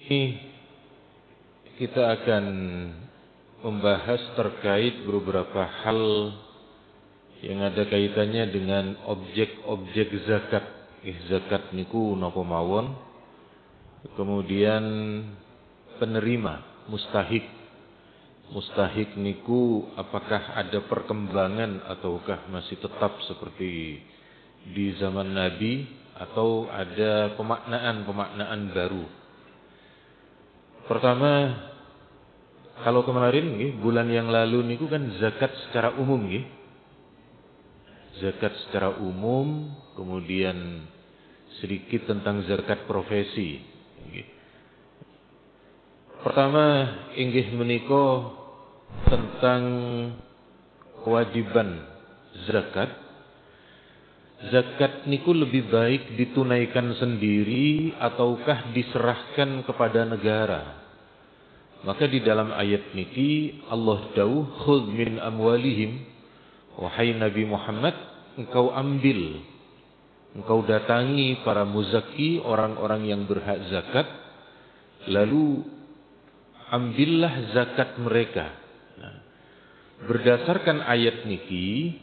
Ini kita akan membahas terkait beberapa hal yang ada kaitannya dengan objek-objek zakat. Zakat niku napa mawon. Kemudian penerima, mustahik. Mustahik niku apakah ada perkembangan ataukah masih tetap seperti di zaman Nabi atau ada pemaknaan baru. Pertama, kalau kemarin bulan yang lalu niku kan zakat secara umum zakat secara umum, kemudian sedikit tentang zakat profesi. Pertama inggih menika tentang kewajiban zakat. Zakat niku lebih baik ditunaikan sendiri ataukah diserahkan kepada negara? Maka di dalam ayat niki Allah dawuh khudz min amwalihim, wahai Nabi Muhammad, engkau ambil, engkau datangi para muzaki, orang-orang yang berhak zakat, lalu ambillah zakat mereka. Nah, berdasarkan ayat niki,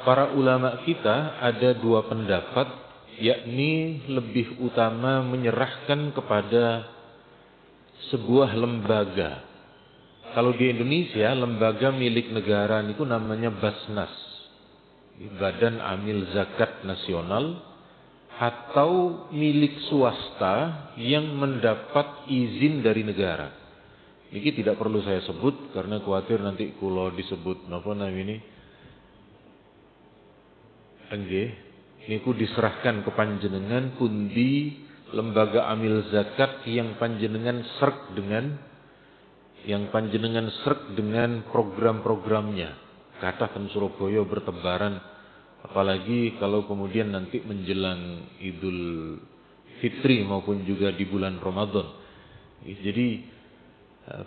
para ulama kita ada dua pendapat, yakni lebih utama menyerahkan kepada sebuah lembaga. Kalau di Indonesia, lembaga milik negara niku namanya Basnas, Badan Amil Zakat Nasional, atau milik swasta yang mendapat izin dari negara. Ini tidak perlu saya sebut karena khawatir nanti kalau disebut napa namanya ini niku diserahkan ke panjenengan pundi lembaga amil zakat yang panjenengan serk dengan program-programnya. Kata kan Surabaya bertebaran, apalagi kalau kemudian nanti menjelang Idul Fitri maupun juga di bulan Ramadan. Jadi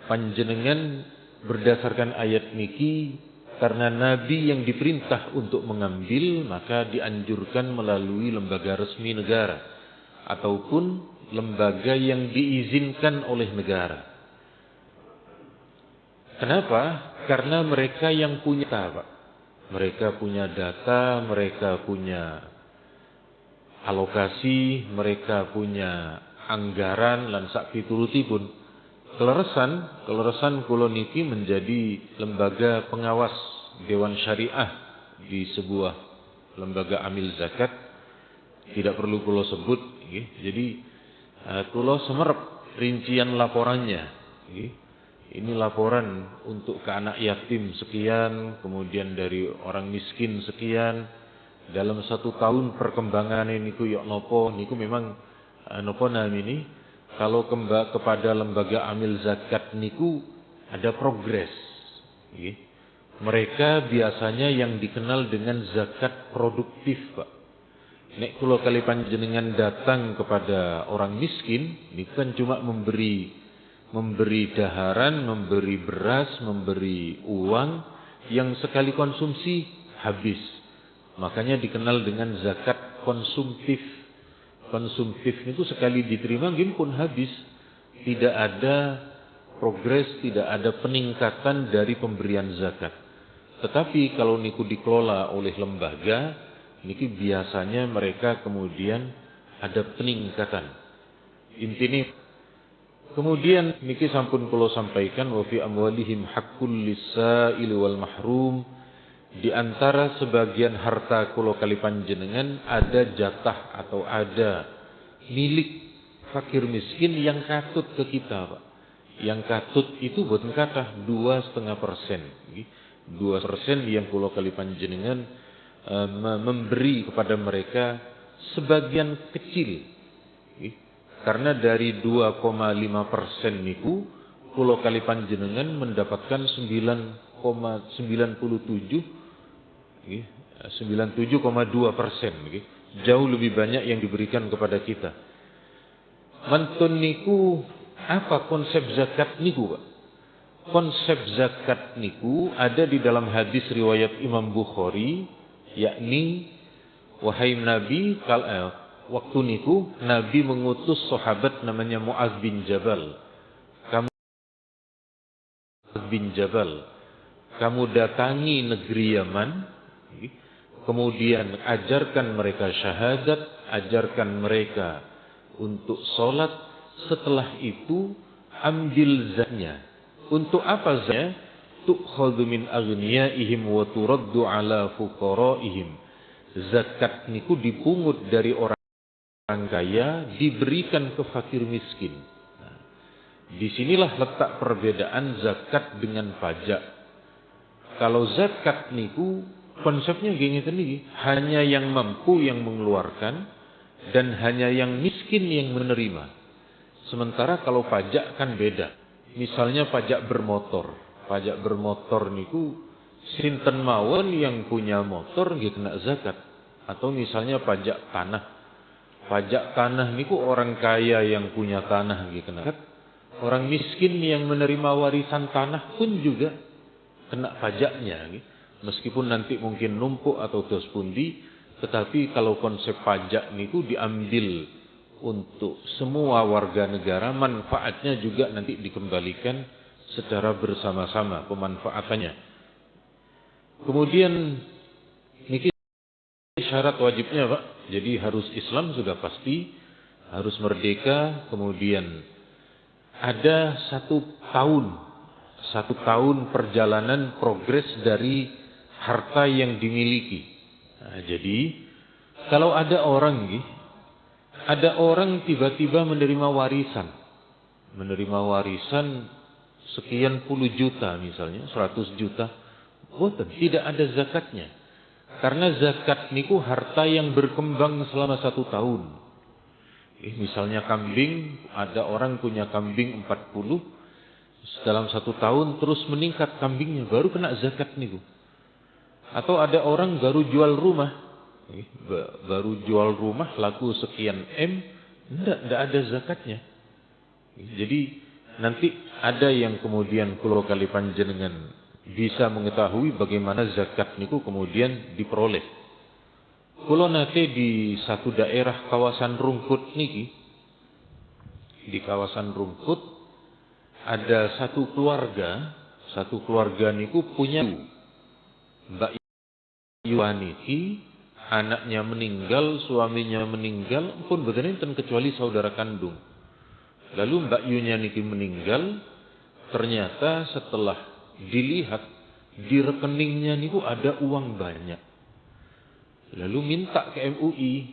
panjenengan berdasarkan ayat niki, karena Nabi yang diperintah untuk mengambil, maka dianjurkan melalui lembaga resmi negara ataupun lembaga yang diizinkan oleh negara. Kenapa? Karena mereka yang punya data, mereka punya data, mereka punya alokasi, mereka punya anggaran lan sak pitulutipun. Keleresan kula niki menjadi lembaga pengawas Dewan Syariah di sebuah lembaga amil zakat. Tidak perlu kula sebut, jadi kula semerep rincian laporannya. Ini laporan untuk ke anak yatim sekian, kemudian dari orang miskin sekian. Dalam 1 tahun perkembangan niku yok nopo, niku memang nopo namini. Kalau kepada lembaga amil zakat niku ada progres. Mereka biasanya yang dikenal dengan zakat produktif, Pak. Nek kula kali panjenengan datang kepada orang miskin, niku kan cuma memberi daharan, memberi beras, memberi uang yang sekali konsumsi habis. Makanya dikenal dengan zakat konsumtif. Konsumtif itu sekali diterima nggih pun habis. Tidak ada progres, tidak ada peningkatan dari pemberian zakat. Tetapi kalau niku dikelola oleh lembaga, niki biasanya mereka kemudian ada peningkatan. Intine kemudian niki sampun kula sampaikan wa fi amwalihim haqqul lis-sa'il wal mahrum. Di antara sebagian harta kula kali panjenengan ada jatah atau ada milik fakir miskin yang katut ke kita, Pak. Yang katut itu boten kathah 2,5%. 2% yang kula kali panjenengan memberi kepada mereka sebagian kecil. Karena dari 2,5% niku kula kali panjenengan mendapatkan 97,2%, jauh lebih banyak yang diberikan kepada kita. Mantun niku apa konsep zakat niku, Pak? Konsep zakat niku ada di dalam hadis riwayat Imam Bukhari, yakni wahai Nabi, waktu niku Nabi mengutus sahabat namanya Mu'adz bin Jabal. Kamu datangi negeri Yaman, kemudian ajarkan mereka syahadat, ajarkan mereka untuk sholat. Setelah itu ambil zakatnya. Untuk apa zakatnya? Tu'khadhu min aghniyaihim wa turaddu ala fuqaraihim. Zakat niku dipungut dari orang kaya, diberikan ke fakir miskin. Nah, disinilah letak perbedaan zakat dengan pajak. Kalau zakat niku konsepnya gini tadi, hanya yang mampu yang mengeluarkan dan hanya yang miskin yang menerima. Sementara kalau pajak kan beda. Misalnya pajak bermotor. Pajak bermotor niku sinten mawon yang punya motor nggih kena zakat. Atau misalnya pajak tanah. Pajak tanah niku orang kaya yang punya tanah nggih kena zakat. Orang miskin yang menerima warisan tanah pun juga kena pajaknya. Meskipun nanti mungkin numpuk atau dos pundi, tetapi kalau konsep pajak niku diambil untuk semua warga negara, manfaatnya juga nanti dikembalikan secara bersama-sama pemanfaatannya. Kemudian niki syarat wajibnya Pak. Jadi harus Islam sudah pasti, harus merdeka, kemudian ada 1 tahun perjalanan progres dari harta yang dimiliki. Nah, jadi kalau ada orang tiba-tiba menerima warisan sekian puluh juta misalnya, 100 juta, tidak ada zakatnya. Karena zakat niku harta yang berkembang selama 1 tahun. Misalnya kambing, ada orang punya kambing 40, dalam 1 tahun terus meningkat kambingnya, baru kena zakat niku. Atau ada orang baru jual rumah, laku sekian M, tidak ada zakatnya. Jadi nanti ada yang kemudian kulo kali panjenengan bisa mengetahui bagaimana zakat niku kemudian diperoleh. Kulo nate di satu daerah kawasan Rungkut niki, di kawasan Rungkut ada satu keluarga niku punya Mbak Yuwaniki, anaknya meninggal, suaminya meninggal, pun boten enten kecuali saudara kandung. Lalu Mbak Yunya niki meninggal, ternyata setelah dilihat di rekeningnya niku ada uang banyak. Lalu minta ke MUI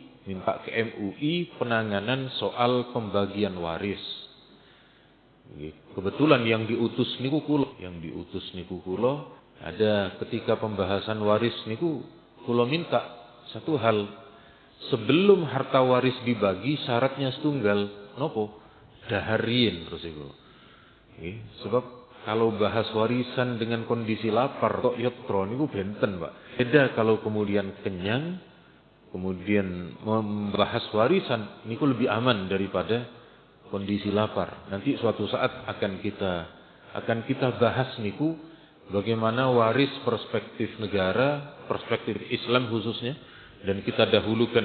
penanganan soal pembagian waris. Kebetulan yang diutus niku kulo. Ada ketika pembahasan waris niku kula minta satu hal. Sebelum harta waris dibagi syaratnya setunggal. Nopo? Daharien terus iku. Sebab kalau bahas warisan dengan kondisi lapar tok yotro niku benten, Pak. Beda kalau kemudian kenyang, kemudian membahas warisan niku lebih aman daripada kondisi lapar. Nanti suatu saat akan kita bahas niku bagaimana waris perspektif negara, perspektif Islam khususnya, dan kita dahulukan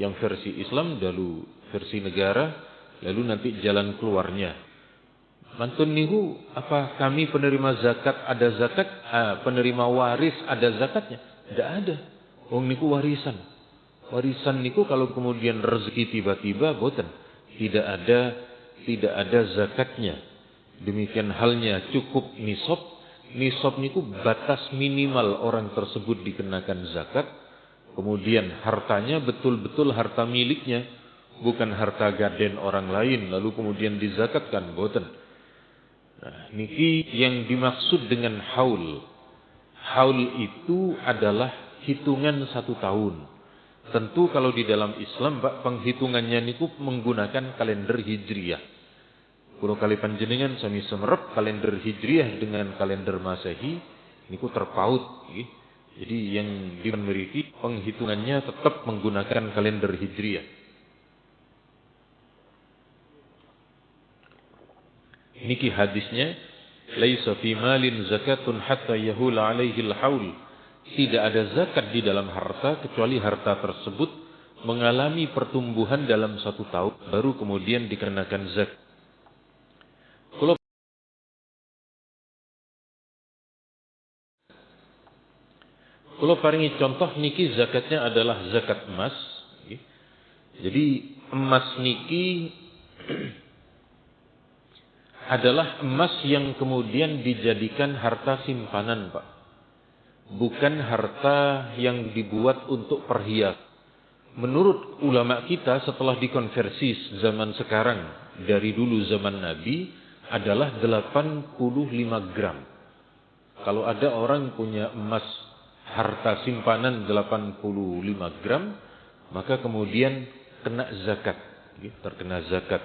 yang versi Islam, lalu versi negara, lalu nanti jalan keluarnya. Mantun niku apa kami penerima zakat ada zakat, penerima waris ada zakatnya? Tidak ada. Wong niku warisan. Warisan niku kalau kemudian rezeki tiba-tiba boten, tidak ada zakatnya. Demikian halnya cukup nisab. Nisab niku batas minimal orang tersebut dikenakan zakat. Kemudian hartanya betul-betul harta miliknya, bukan harta gaden orang lain lalu kemudian dizakatkan, boten. Nah, niki yang dimaksud dengan haul. Haul itu adalah hitungan 1 tahun. Tentu kalau di dalam Islam penghitungannya niku menggunakan kalender Hijriyah. Kulo kali panjenengan sami semerep kalender Hijriyah dengan kalender Masehi niku terpaut. Jadi yang dimiliki penghitungannya tetap menggunakan kalender Hijriyah. Niki hadisnya, laisa fi malin zakatun hatta yahula alaihi al-haul. Tidak ada zakat di dalam harta kecuali harta tersebut mengalami pertumbuhan dalam 1 tahun, baru kemudian dikenakan zakat. Kalau paringi contoh niki zakatnya adalah zakat emas. Jadi emas niki adalah emas yang kemudian dijadikan harta simpanan, Pak. Bukan harta yang dibuat untuk perhiasan. Menurut ulama kita setelah dikonversi zaman sekarang dari dulu zaman Nabi adalah 85 gram. Kalau ada orang punya emas harta simpanan 85 gram, maka kemudian kena zakat, terkena zakat.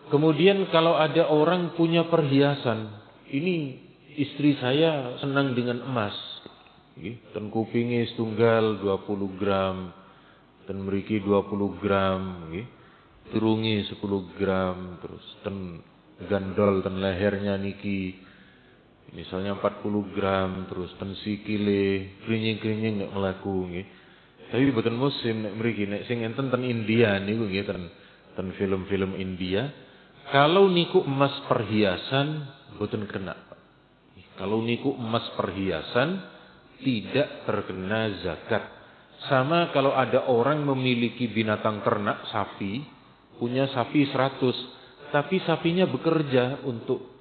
Kemudian kalau ada orang punya perhiasan, ini istri saya senang dengan emas, ten kupingi setunggal 20 gram, ten mriki 20 gram, turungi 10 gram, terus ten gandol ten lehernya niki misalnya 40 gram, terus ten sikile krinying-krinying nek mlaku nggih. Tapi boten musim nek mriki, nek sing enten ten India niku nggih, ten film-film India. Kalau niku emas perhiasan boten kena. Kalau niku emas perhiasan tidak terkena zakat. Sama kalau ada orang memiliki binatang ternak sapi, punya sapi 100, tapi sapinya bekerja untuk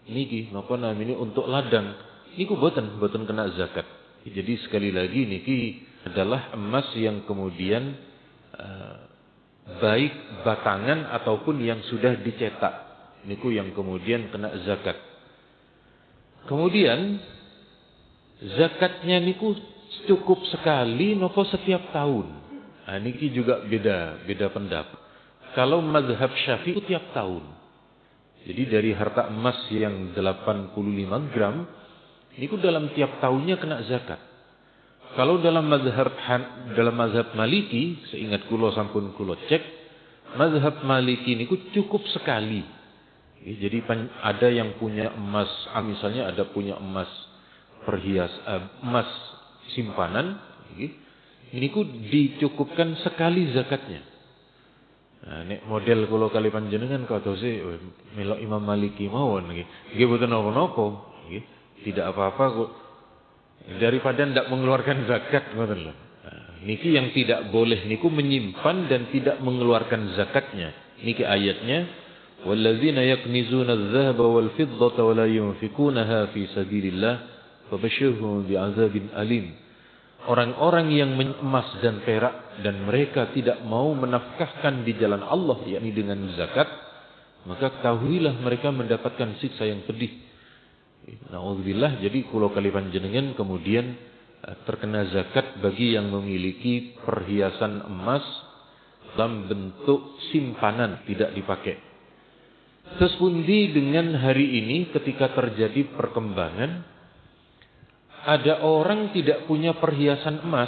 niki napa namanya untuk ladang, niku boten kena zakat. Jadi sekali lagi niki adalah emas yang kemudian baik batangan ataupun yang sudah dicetak, niku yang kemudian kena zakat. Kemudian zakatnya niku cukup sekali nopo setiap tahun. Nah, niki juga beda pendapat. Kalau mazhab Syafi'i itu tiap tahun. Jadi dari harta emas yang 85 gram, niku dalam tiap tahunnya kena zakat. Kalau dalam mazhab Maliki, seingat kula sampun kula cek, mazhab Maliki niku cukup sekali. Jadi ada yang punya emas, misalnya ada punya emas emas simpanan, niku dicukupkan sekali zakatnya. Nah, nek model kula kali panjenengan kadose melok Imam Maliki mawon nggih. Nggih boten napa-napa, nggih. Tidak apa-apa kok. Daripada ndak mengeluarkan zakat ngoten lho. Nah, niki yang tidak boleh niku menyimpan dan tidak mengeluarkan zakatnya. Niki ayatnya walladzina yaknizuna adh-dhahaba wal-fiddata wa la yunfikunaha fi sabilillah fabashshirhum bi'adzabin alim. Orang-orang yang emas dan perak dan mereka tidak mau menafkahkan di jalan Allah, yakni dengan zakat, maka ketahuilah mereka mendapatkan siksa yang pedih. Na'udzubillah. Jadi kula kali panjenengan kemudian terkena zakat bagi yang memiliki perhiasan emas dalam bentuk simpanan, tidak dipakai. Sesundi dengan hari ini ketika terjadi perkembangan, ada orang tidak punya perhiasan emas,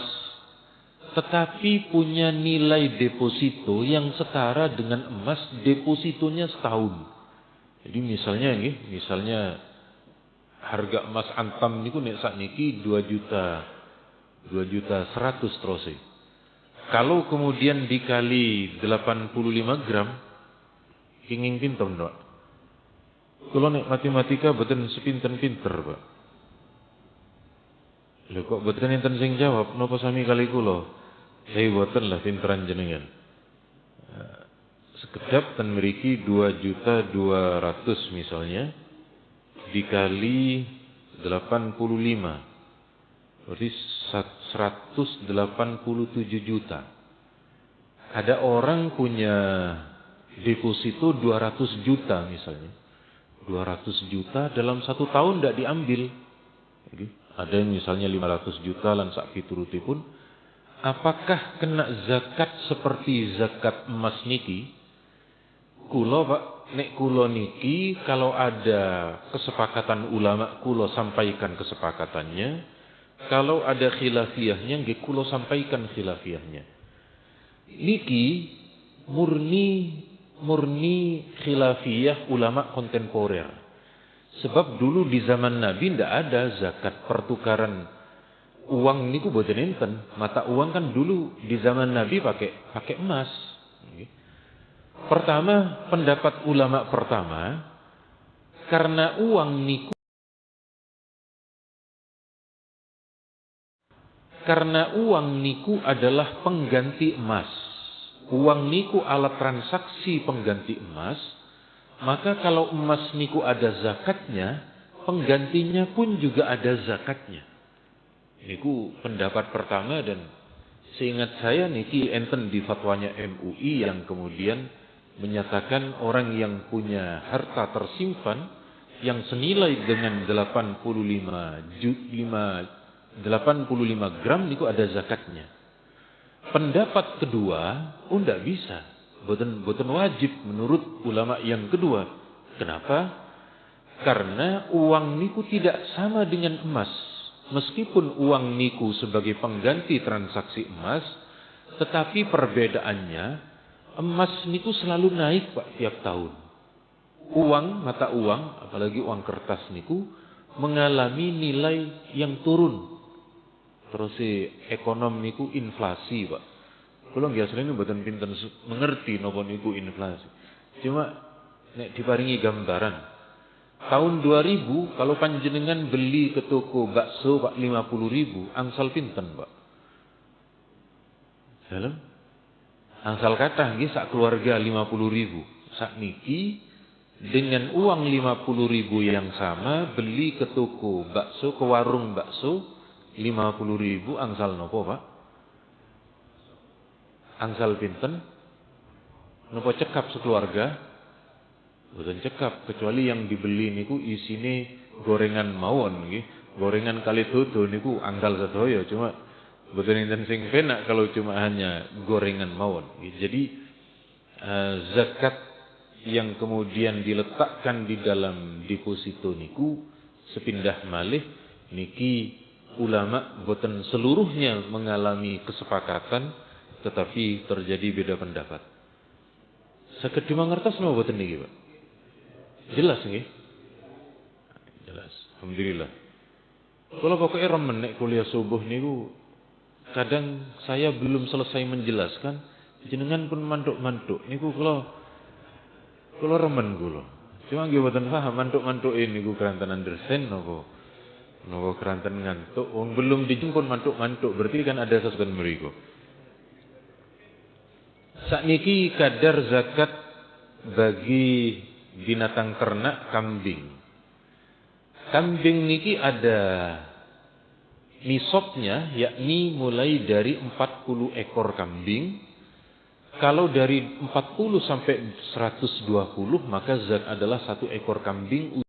tetapi punya nilai deposito yang setara dengan emas depositonya setahun. Jadi misalnya harga emas antam niku nek sakniki 2.100.000 terus. Kalau kemudian dikali 85 gram, kenging pinten, Pak? Kula nek matematika boten sepinten-pinter, Pak. Lho kok boten enten sing jawab, napa sami kali kula? Saya boten lah pinteran jenengan. Sekedap ten mriki 2.200.000 misalnya dikali 85. Berarti 187 juta. Ada orang punya deposito 200 juta misalnya. 200 juta dalam 1 tahun tidak diambil. Ada yang misalnya 500 juta lan sak piturutipun. Apakah kena zakat seperti zakat emas niki? Kula Pak, nek kula niki kalau ada kesepakatan ulama kula sampaikan kesepakatannya. Kalau ada khilafiyahnya nggih kula sampaikan khilafiyahnya. Niki murni khilafiyah ulama kontemporer. Sebab dulu di zaman Nabi tidak ada zakat pertukaran uang niku boten enten. Mata uang kan dulu di zaman Nabi pakai emas. Pertama, pendapat ulama pertama, karena uang niku adalah pengganti emas. Uang niku alat transaksi pengganti emas, maka kalau emas niku ada zakatnya, penggantinya pun juga ada zakatnya. Niku pendapat pertama, dan seingat saya niki enten di fatwanya MUI yang kemudian menyatakan orang yang punya harta tersimpan yang senilai dengan 85 gram niku ada zakatnya. Pendapat kedua, ndak bisa. Boten wajib menurut ulama yang kedua. Kenapa? Karena uang niku tidak sama dengan emas. Meskipun uang niku sebagai pengganti transaksi emas, tetapi perbedaannya emas niku selalu naik Pak tiap tahun. Mata uang, apalagi uang kertas niku mengalami nilai yang turun. Terus ekonom niku inflasi Pak. Kalau nggak asline mboten pinten mengerti napa niku inflasi. Cuma nek diparingi gambaran. Tahun 2000 kalau panjenengan beli ke toko bakso Pak 50.000, angsal pinten Pak? Dalam angsal kathah nggih sak keluarga 50.000. Sakniki dengan uang 50.000 yang sama beli ke toko bakso, ke warung bakso 50.000, angsal nopo Pak? Angsal pinten? Nopo cekap sekeluarga? Boten cekap, kecuali yang dibeli niku isine gorengan mawon nggih. Gorengan kali dodo niku anggal sedaya, cuma boten enten sing penak kalau cuma hanya gorengan mawon. Jadi zakat yang kemudian diletakkan di dalam deposito niku sepindah malih niki ulama boten seluruhnya mengalami kesepakatan, tetapi terjadi beda pendapat. Saged dimangertos napa boten niki, Pak? Jelas nggih? Jelas. Alhamdulillah. Kalau pokoknya remen nek kuliah subuh niku kadang saya belum selesai menjelaskan jenengan pun mantuk-mantuk niku kula remen kula. Cuma nggih boten paham mantuk-mantuk niku keranten understand napa keranten ngantuk. Wong belum dijemput mantuk-mantuk berarti kan ada sesuatu mriku. Sakniki kadar zakat bagi binatang ternak kambing. Kambing niki ada nisabnya, yakni mulai dari 40 ekor kambing. Kalau dari 40 sampai 120 maka zakat adalah 1 ekor kambing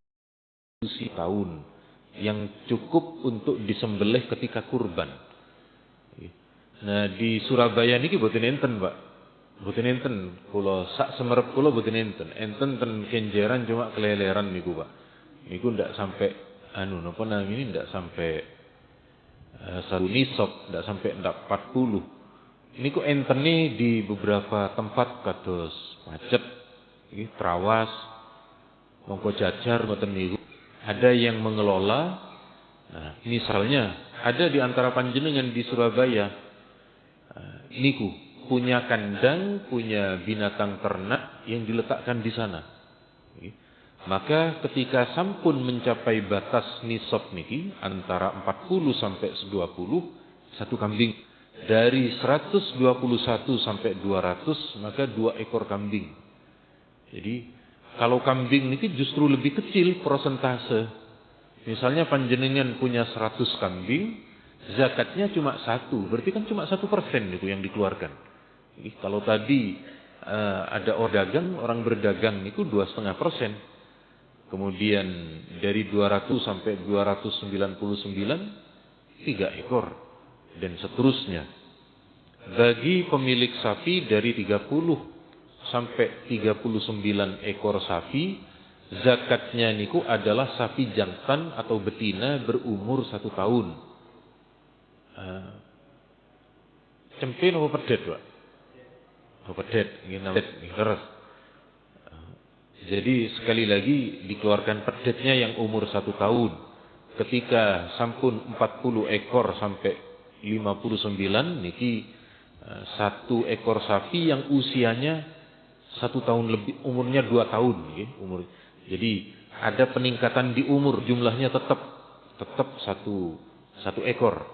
usia tahun yang cukup untuk disembelih ketika kurban. Nah di Surabaya niki boten enten Pak. Boten enten, kula sak semerep kula boten enten. Enten ten Kenjeran cuma keleleran niku, Pak. Niku ndak sampai napa namanya ndak sampai satu nisab, ndak sampai 40. Niku entene di beberapa tempat kados Pacet, iki Trawas, Mongko Jajar ngoten niku. Ada yang mengelola. Nah, misalnya ada di antara panjenengan di Surabaya niku punya kandang, punya binatang ternak yang diletakkan di sana. Maka ketika sampun mencapai batas nisab niki antara 40 sampai 120, satu kambing. Dari 121 sampai 200 maka 2 ekor kambing. Jadi kalau kambing niki justru lebih kecil persentase. Misalnya panjenengan punya 100 kambing, zakatnya cuma 1, berarti kan cuma 1% niku yang dikeluarkan. Kalau tadi ada orang berdagang niku 2,5%. Kemudian dari 200 sampai 299 3 ekor dan seterusnya. Bagi pemilik sapi dari 30 sampai 39 ekor sapi, zakatnya niku adalah sapi jantan atau betina berumur 1 tahun. Cempe napa pedet, Pak? Pedet, terus. Jadi sekali lagi dikeluarkan pedetnya yang umur 1 tahun. ketika sampun 40 ekor sampai 59 niki satu ekor sapi yang usianya 1 tahun lebih, umurnya 2 tahun umur. Jadi ada peningkatan di umur, jumlahnya tetap satu ekor.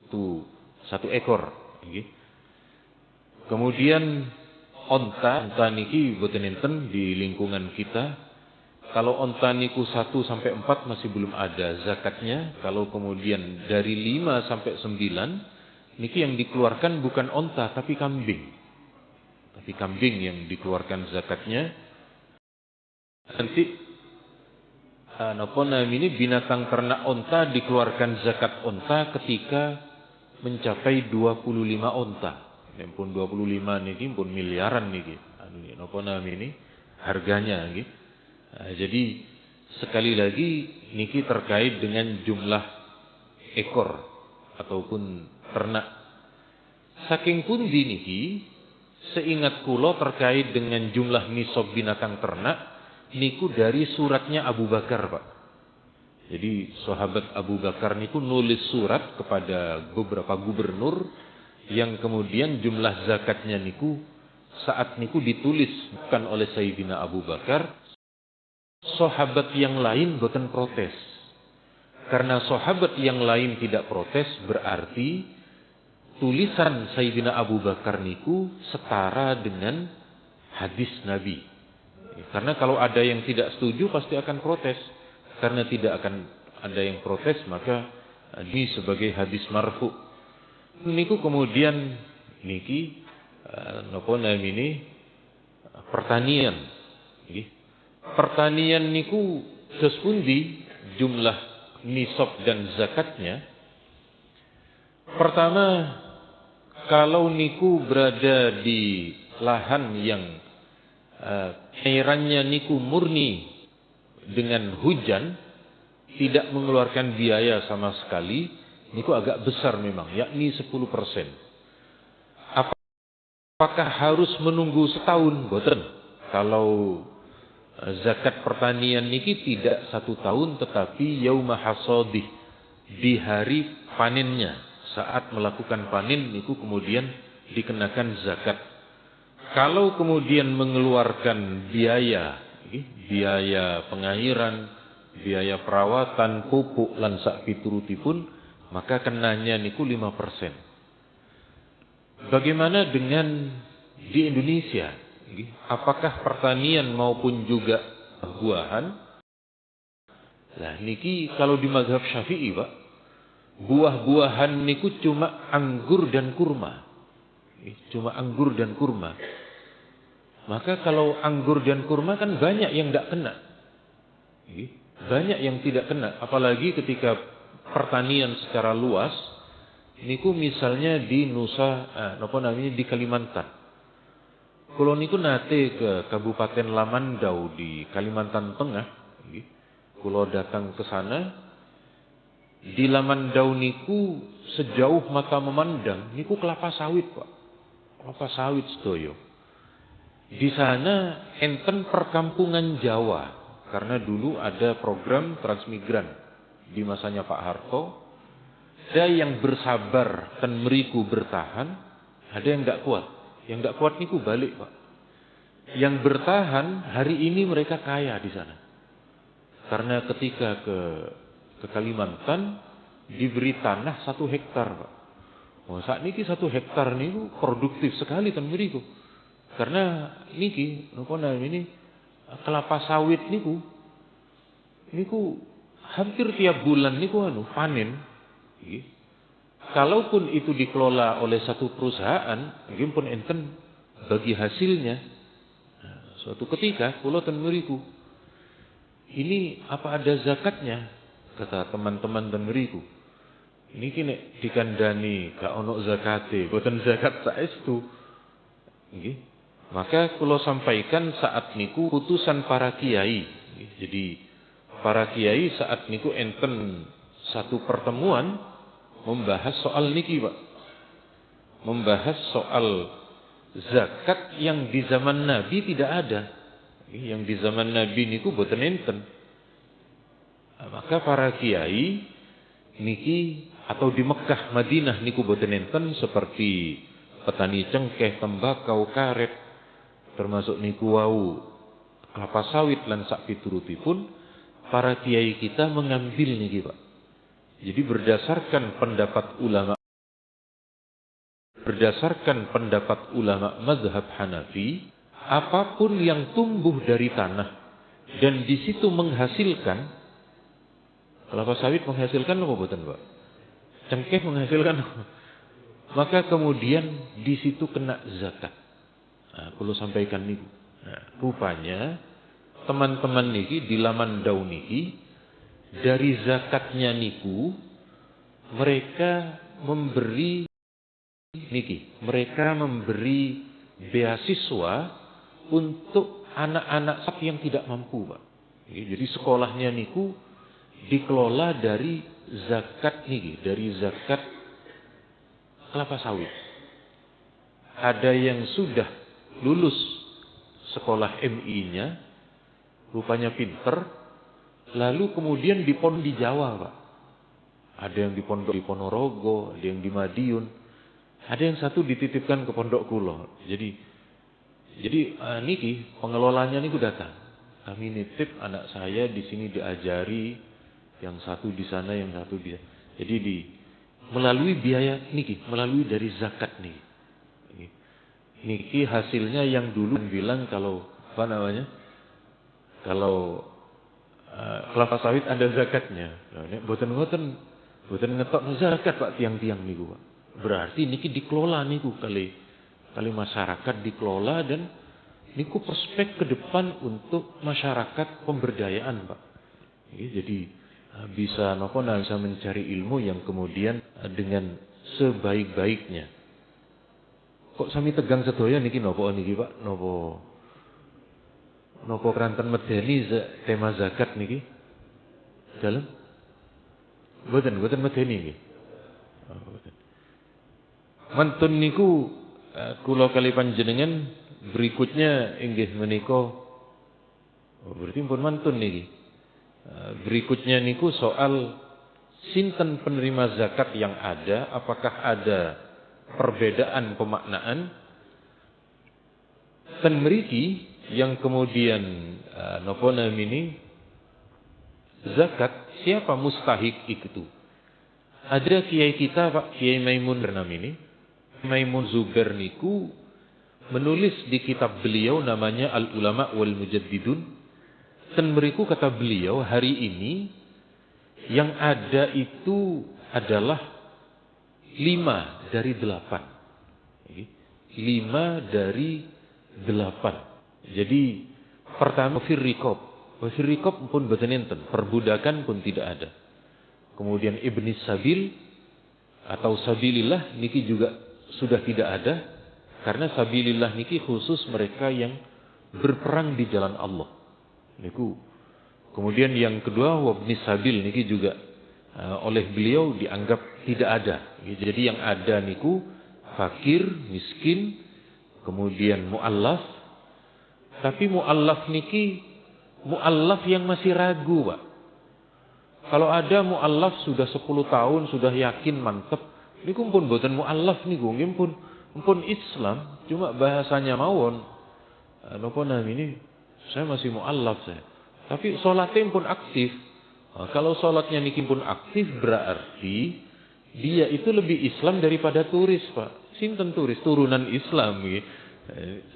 Itu 1 ekor. Kemudian onta niki boten enten di lingkungan kita. Kalau onta niku 1 sampai 4 masih belum ada zakatnya. Kalau kemudian dari 5 sampai 9 niki yang dikeluarkan bukan onta tapi kambing. Tapi kambing yang dikeluarkan zakatnya. Nanti ini binatang ternak onta dikeluarkan zakat onta ketika mencapai 25 onta. Pun 25 niki pun miliaran niki. Ini harganya niki. Jadi sekali lagi niki terkait dengan jumlah ekor ataupun ternak. Saking pundi niki seingat kula terkait dengan jumlah nisab binatang ternak niku dari suratnya Abu Bakar, Pak. Jadi sahabat Abu Bakar niku nulis surat kepada beberapa gubernur yang kemudian jumlah zakatnya niku saat niku ditulis bukan oleh Sayyidina Abu Bakar. Sahabat yang lain boten protes. Karena sahabat yang lain tidak protes berarti tulisan Sayyidina Abu Bakar niku setara dengan hadis Nabi. Karena kalau ada yang tidak setuju pasti akan protes. Karena tidak akan ada yang protes maka ini sebagai hadis marfu. Niku kemudian niki pertanian. Pertanian niku sepundi jumlah nisab dan zakatnya. Pertama, kalau niku berada di lahan yang airannya niku murni dengan hujan, tidak mengeluarkan biaya sama sekali, niku agak besar memang, yakni 10%. Apakah harus menunggu setahun? Boten. Kalau zakat pertanian niki tidak 1 tahun tetapi yauma hasadih, di hari panennya, saat melakukan panen niku kemudian dikenakan zakat. Kalau kemudian mengeluarkan biaya pengairan, biaya perawatan, pupuk lan sak piturutipun, maka kenanya niku 5%. Bagaimana dengan di Indonesia? Apakah pertanian maupun juga buahan? Nah niki kalau di mazhab Syafi'i, Pak, buah-buahan niku cuma anggur dan kurma. Cuma anggur dan kurma. Maka kalau anggur dan kurma kan banyak yang tidak kena. Banyak yang tidak kena. Apalagi ketika pertanian secara luas. Niku misalnya di di Kalimantan. Kalau niku nate ke Kabupaten Lamandau di Kalimantan Tengah. Kalau datang ke sana. Di Lamandau niku sejauh mata memandang. Niku kelapa sawit, Pak. Kelapa sawit sedoyo. Di sana enten perkampungan Jawa. Karena dulu ada program transmigran di masanya Pak Harto. Ada yang bersabar dan meriku bertahan. Ada yang enggak kuat. Yang enggak kuat niku balik, Pak. Yang bertahan hari ini mereka kaya di sana. Karena ketika ke Kalimantan diberi tanah 1 hektar, Pak. Oh, saat niki 1 hektar niku produktif sekali ten mriku. Karena niki ini kelapa sawit niku hampir tiap bulan niku panen. Kalaupun itu dikelola oleh satu perusahaan, mungkin pun enten bagi hasilnya. Nah, suatu ketika kula ten mriku, ini apa ada zakatnya? Kata teman-teman ten mriku. Ini kini dikandani gak ono zakate, boten zakat saestu. Nggih. Maka kula sampaikan saat niku putusan para kiai. Jadi para kiai saat niku enten satu pertemuan membahas soal niki, Pak. Membahas soal zakat yang di zaman Nabi tidak ada. Yang di zaman Nabi niku boten enten. Maka para kiai niki atau di Mekah, Madinah niku boten enten seperti petani cengkeh, tembakau, karet, termasuk niku wau kelapa sawit lan sak piturutipun para kiai kita mengambil niki Pak. Jadi berdasarkan pendapat ulama mazhab Hanafi, apapun yang tumbuh dari tanah dan di situ menghasilkan, kelapa sawit menghasilkan apa boten Pak? Cengkeh menghasilkan apa? Maka kemudian di situ kena zakat. Nah, perlu sampaikan niku. Nah, rupanya teman-teman niki di laman daun niki dari zakatnya niku mereka memberi beasiswa untuk anak-anak yang tidak mampu, Pak. Jadi sekolahnya niku dikelola dari zakat niki, dari zakat kelapa sawit. Ada yang sudah lulus sekolah MI-nya, rupanya pinter, lalu kemudian di Jawa, Pak. Ada yang di pondok di Ponorogo, ada yang di Madiun, ada yang satu dititipkan ke pondok kulo. Jadi niki pengelolanya niku datang. Kami nitip anak saya di sini diajari, yang satu di sana, yang satu di. Jadi melalui biaya niki, melalui dari zakat niki. Niki hasilnya yang dulu bilang kalau apa namanya? Kalau kelapa sawit ada zakatnya. Nah, nek boten ngetok zakat Pak tiang-tiang niku, Pak. Berarti niki dikelola niku kali masyarakat dikelola dan niku prospek ke depan untuk masyarakat pemberdayaan, Pak. Jadi bisa mencari ilmu yang kemudian dengan sebaik-baiknya. Kok sami tegang sedaya niki napa niki, Pak? Napa keranten medeni tema zakat niki? Dalem? Boten medeni niki. Mantun niku kula kali panjenengan berikutnya inggih menika berarti pun mantun niki. Berikutnya niku soal sinten penerima zakat yang ada, apakah ada perbedaan pemaknaan? Ten mriki yang kemudian napa namini zakat siapa mustahik itu? Ada kiai kita Pak Kiai Maimun namini Maimun Zubair niku menulis di kitab beliau namanya Al Ulama wal Mujaddidun. Dan beriku kata beliau hari ini yang ada itu adalah 5 dari 8. 5 dari 8. Jadi pertama firriqab pun boten enten, perbudakan pun tidak ada. Kemudian ibnis sabil atau sabilillah niki juga sudah tidak ada, karena sabilillah niki khusus mereka yang berperang di jalan Allah. Niku. Kemudian yang kedua wabnis sabil niki juga oleh beliau dianggap tidak ada. Jadi yang ada niku fakir, miskin, kemudian muallaf. Tapi muallaf niki muallaf yang masih ragu, Pak. Kalau ada muallaf sudah 10 tahun sudah yakin mantep, niku pun boten muallaf niku, pun Islam, cuma bahasanya mawon. Napa namanya? Saya masih muallaf saya. Tapi salatnya pun aktif. Kalau salatnya niki pun aktif berarti dia itu lebih Islam daripada turis, Pak. Sinten turis? Turunan Islam nggih.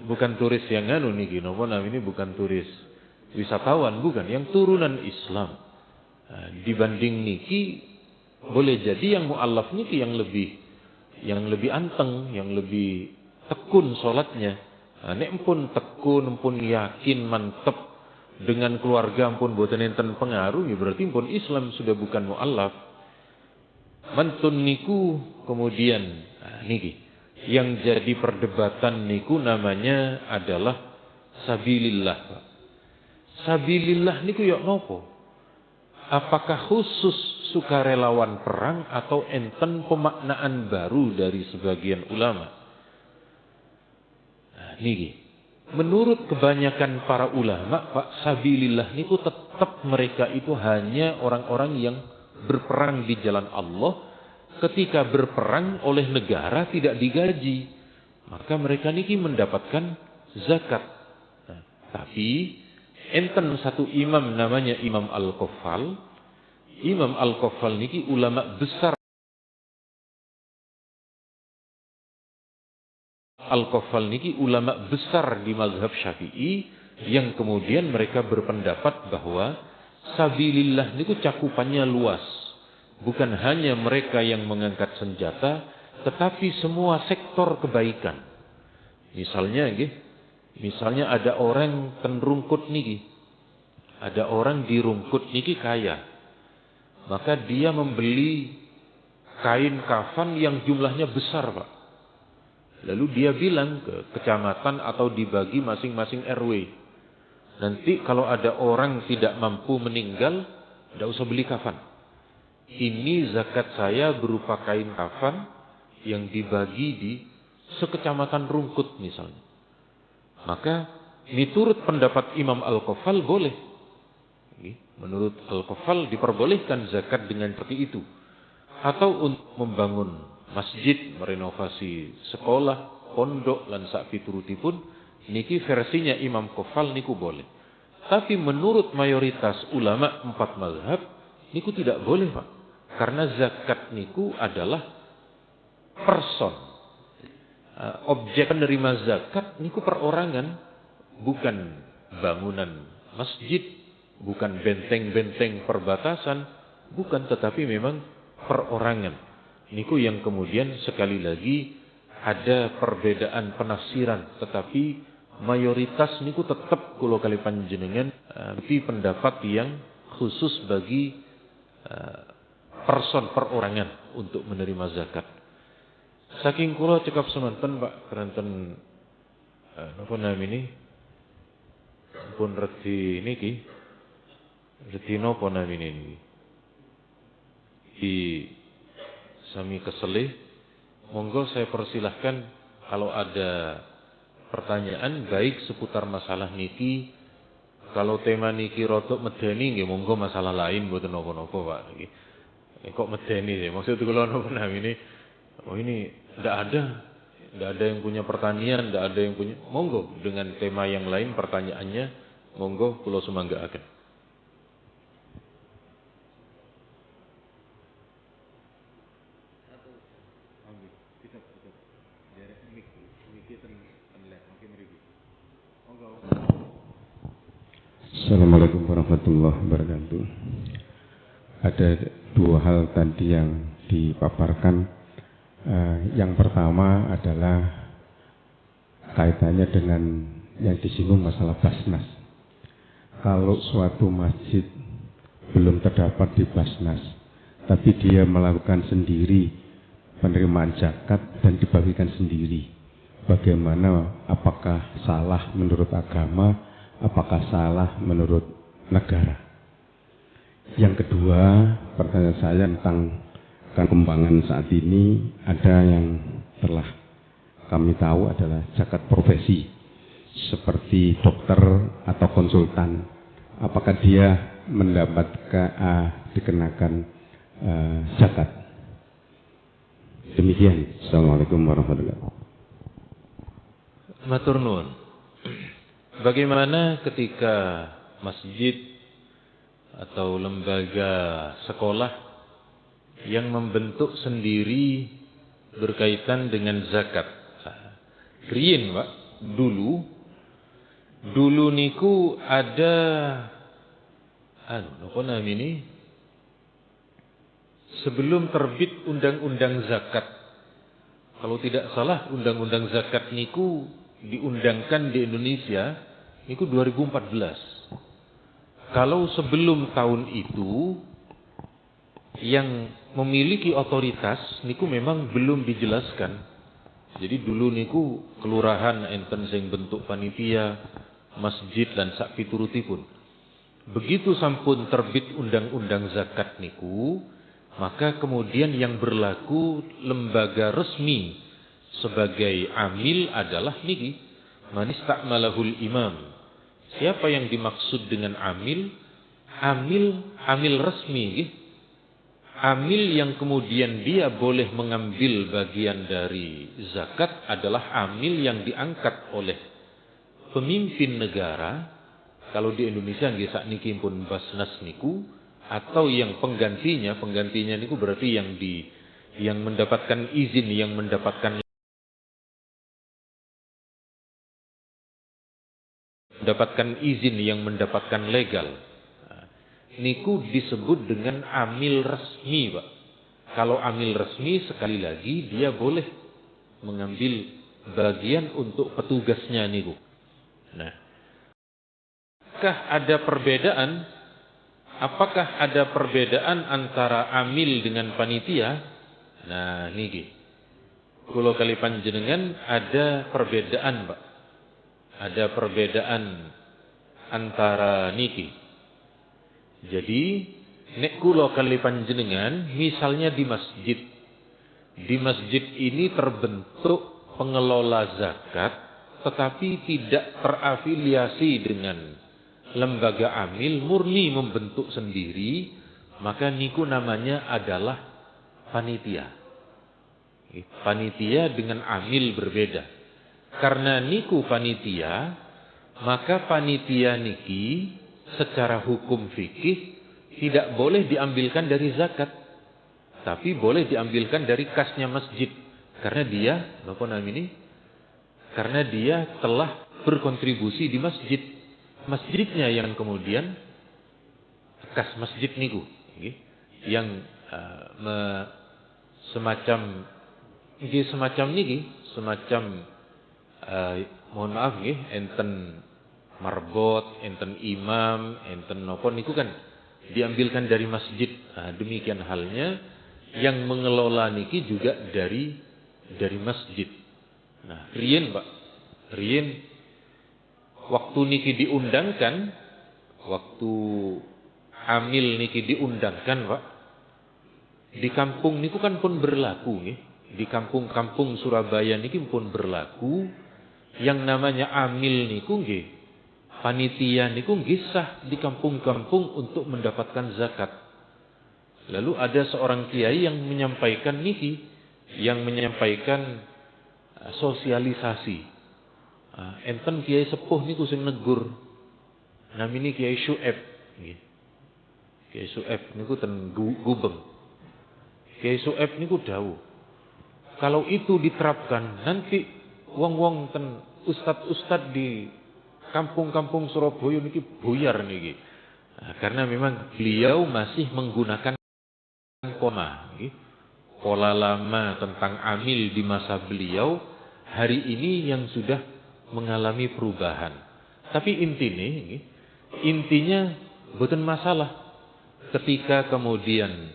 Bukan turis yang anu niki, napa namanya? Bukan turis wisatawan, bukan, yang turunan Islam. Dibanding niki boleh jadi yang muallaf niki yang lebih anteng, yang lebih tekun salatnya. Nek pun tekun, pun yakin mantep dengan keluarga pun boten enten pengaruh, ya berarti pun Islam sudah bukan muallaf. Mantun niku kemudian niki yang jadi perdebatan niku namanya adalah sabilillah, Pak. Sabilillah niku ya nopo? Apakah khusus sukarelawan perang atau enten pemaknaan baru dari sebagian ulama? Niki. menurut kebanyakan para ulama, Pak, sabilillah niku tetap mereka itu hanya orang-orang yang berperang di jalan Allah. Ketika berperang oleh negara tidak digaji, maka mereka niki mendapatkan zakat. Nah, tapi enten satu imam namanya Imam Al-Qaffal. Imam Al-Qaffal niki ulama besar. Al-Qaffal niki ulama besar di mazhab Syafi'i yang kemudian mereka berpendapat bahwa sabilillah niku cakupannya luas. Bukan hanya mereka yang mengangkat senjata, tetapi semua sektor kebaikan. Misalnya ada orang ten rungkut niki. Ada orang di rungkut niki kaya. Maka dia membeli kain kafan yang jumlahnya besar, Pak. Lalu dia bilang ke kecamatan atau dibagi masing-masing RW. Nanti kalau ada orang tidak mampu meninggal, tidak usah beli kafan. Ini zakat saya berupa kain kafan yang dibagi di sekecamatan rungkut misalnya. Maka menurut pendapat Imam Al-Qaffal boleh. Menurut Al-Qaffal diperbolehkan zakat dengan seperti itu. Atau untuk membangun masjid, merenovasi sekolah, pondok, lan sak piturutipun, niki versinya Imam Qaffal niku boleh. Tapi menurut mayoritas ulama 4 mazhab, niku tidak boleh, Pak. Karena zakat niku adalah person. Objek penerima zakat niku perorangan, bukan bangunan masjid, bukan benteng-benteng perbatasan, bukan, tetapi memang perorangan. Niku yang kemudian sekali lagi ada perbedaan penafsiran, tetapi mayoritas niku tetap kula kali panjenengan di pendapat yang khusus bagi person perorangan untuk menerima zakat. Saking kula cekap semanten, Pak, keranten napa namine pun redi niki. Redi napa namine niki? Di sami keselih. Monggo saya persilahkan kalau ada pertanyaan baik seputar masalah niki. Kalau tema niki rodok medeni nggih monggo masalah lain mboten napa-napa, Pak. Nggih. Kok medeni sih? Maksud kula napa namine? Oh ini tidak ada yang punya pertanian, tidak ada yang punya. Monggo dengan tema yang lain pertanyaannya, monggo kula sumanggaaken. Assalamualaikum warahmatullahi wabarakatuh. Ada 2 hal tadi yang dipaparkan. Yang pertama adalah kaitannya dengan yang disinggung masalah Basnas. Kalau suatu masjid belum terdapat di Basnas, tapi dia melakukan sendiri penerimaan zakat dan dibagikan sendiri, bagaimana? Apakah salah menurut agama? Apakah salah menurut negara? Yang kedua, pertanyaan saya tentang perkembangan saat ini. Ada yang telah kami tahu adalah zakat profesi, seperti dokter atau konsultan. Apakah dia mendapatkan dikenakan zakat? Demikian. Assalamualaikum warahmatullahi wabarakatuh. Matur nuwun. Bagaimana ketika masjid atau lembaga sekolah yang membentuk sendiri berkaitan dengan zakat? Riyen, Pak, dulu niku ada napa namine? Sebelum terbit undang-undang zakat. Kalau tidak salah undang-undang zakat niku diundangkan di Indonesia niku 2014. Kalau sebelum tahun itu yang memiliki otoritas niku memang belum dijelaskan. Jadi dulu niku kelurahan enten sing bentuk panitia, masjid dan sak piturutipun. Begitu sampun terbit undang-undang zakat niku, maka kemudian yang berlaku lembaga resmi sebagai amil adalah niki Man ista'malahul imam. Siapa yang dimaksud dengan amil? Amil resmi, nggih. Amil yang kemudian dia boleh mengambil bagian dari zakat adalah amil yang diangkat oleh pemimpin negara. Kalau di Indonesia nggih sakniki pun Basnas niku, atau yang penggantinya niku berarti yang mendapatkan izin, yang mendapatkan izin, yang mendapatkan legal. Niku disebut dengan amil resmi, Pak. Kalau amil resmi sekali lagi dia boleh mengambil bagian untuk petugasnya niku. Nah, apakah ada perbedaan antara amil dengan panitia? Nah, niki. Kula kali panjenengan ada perbedaan, Pak. Ada perbedaan antara niki. Jadi, nek kula kali panjenengan misalnya di masjid. Di masjid ini terbentuk pengelola zakat tetapi tidak terafiliasi dengan lembaga amil, murni membentuk sendiri, maka niku namanya adalah panitia. Panitia dengan amil berbeda. Karena niku panitia, maka panitia niki secara hukum fikih tidak boleh diambilkan dari zakat, tapi boleh diambilkan dari kasnya masjid. Karena dia, karena dia telah berkontribusi di masjid. Masjidnya yang kemudian kas masjid niku, yang semacam mohon maaf nggih, enten marbot, enten imam, enten napa niku kan diambilkan dari masjid. Nah, demikian halnya yang mengelola niki juga dari masjid. Nah, riyen Pak, waktu niki diundangkan, waktu amil niki diundangkan, Pak, di kampung niku kan pun berlaku nggih. Di kampung-kampung Surabaya niki pun berlaku yang namanya amil niku nggih. Panitia niku ngisah di kampung-kampung untuk mendapatkan zakat. Lalu ada seorang kiai yang menyampaikan niki, yang menyampaikan sosialisasi. Enten kiai sepuh niku sing negur. Namine Kiai Syu'aib nggih. Kiai Syu'aib niku ten Gubeng. Kiai Syu'aib niku dawuh, kalau itu diterapkan nanti wong-wong ten ustad-ustad di kampung-kampung Surabaya niki buyar niki. Nah, karena memang beliau masih menggunakan pola lama tentang amil di masa beliau, hari ini yang sudah mengalami perubahan. Tapi intinya bukan masalah ketika kemudian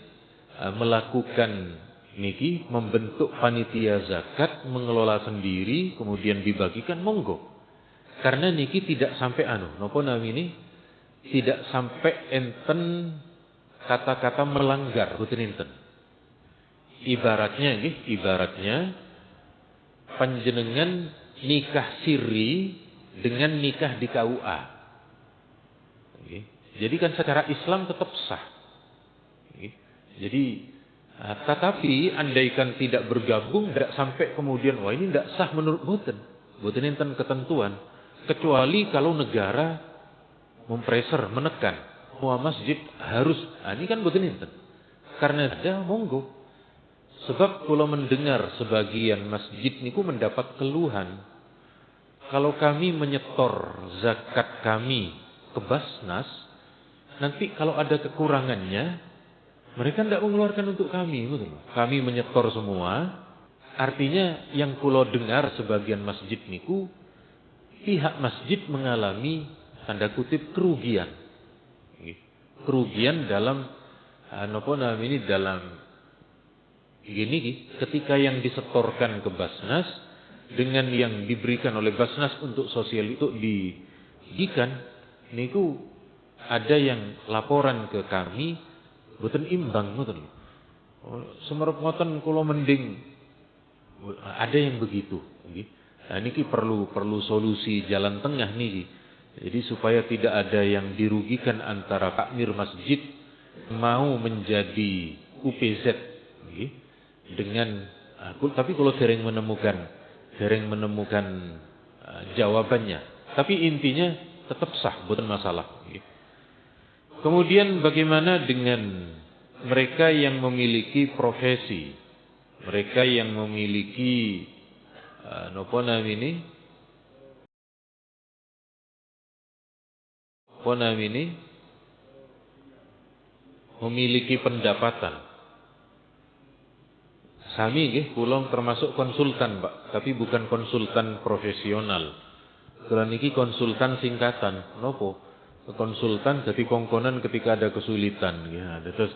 melakukan niki, membentuk panitia zakat, mengelola sendiri, kemudian dibagikan, monggo. Karena niki tidak sampai tidak sampai enten kata-kata melanggar, betul enten. Ibaratnya panjenengan nikah siri dengan nikah di KUA. Jadi kan secara Islam tetap sah. Jadi tetapi andaikan tidak bergabung, tidak sampai kemudian wah ini tidak sah menurut boten enten ketentuan, kecuali kalau negara mempreser, menekan bahwa masjid harus, ini kan boten enten. Karena ada monggo. Sebab kalau mendengar sebagian masjid niku mendapat keluhan, kalau kami menyetor zakat kami ke Basnas, nanti kalau ada kekurangannya mereka tidak mengeluarkan untuk kami, betul. Kami menyetor semua. Artinya yang kula dengar sebagian masjid niku, pihak masjid mengalami tanda kutip kerugian. Kerugian dalam dalam ketika yang disetorkan ke Basnas dengan yang diberikan oleh Basnas untuk sosial itu digikan, niku ada yang laporan ke kami boten imbang ngoten. Semerep ngoten kula mending ada yang begitu nggih. Nah niki perlu solusi jalan tengah niki. Jadi supaya tidak ada yang dirugikan antara takmir masjid mau menjadi UPZ nggih, dengan tapi kalau dereng menemukan jawabannya. Tapi intinya tetap sah, bukan masalah nggih. Kemudian bagaimana dengan mereka yang memiliki profesi, mereka yang memiliki napa namine memiliki pendapatan. Sami nggih kula termasuk konsultan, Pak, tapi bukan konsultan profesional. Kula niki konsultan singkatan. Napa? Konsultan jadi kongkonan ketika ada kesulitan. Ya, terus